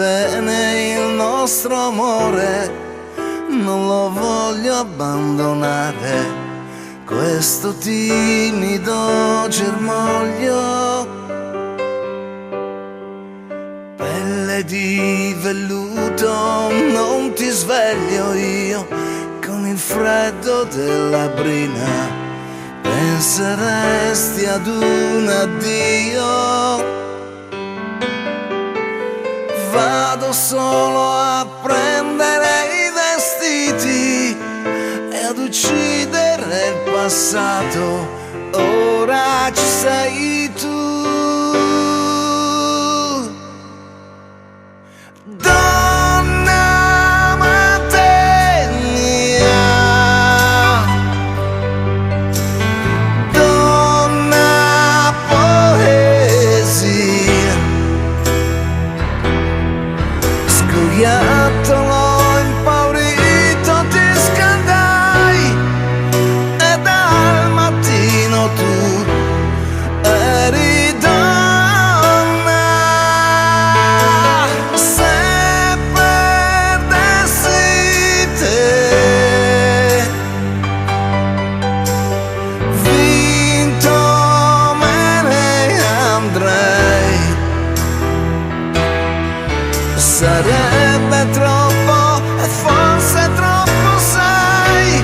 bene il nostro amore, non lo voglio abbandonare, questo timido germoglio. Pelle di velluto, non ti sveglio io con il freddo della brina, penseresti ad un addio. Vado solo a prendere i vestiti e ad uccidere il passato, ora ci sei tu. Donna maternia, donna poesia, scoiattolo impaurito ti scaldai e dal mattino tu eri donna. Se perdessi te, vinto me ne andrei, sarebbe troppo e forse troppo sai,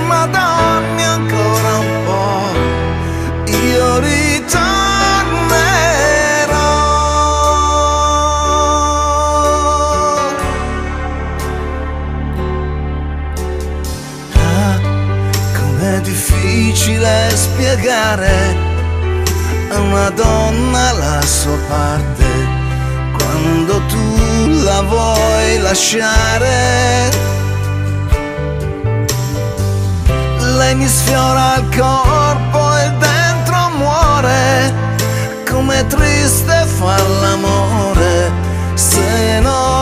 ma dammi ancora un po', io ritornerò. Ah, com'è difficile spiegare a una donna la sua parte quando tu la vuoi lasciare. Lei mi sfiora il corpo e dentro muore, come triste far l'amore se non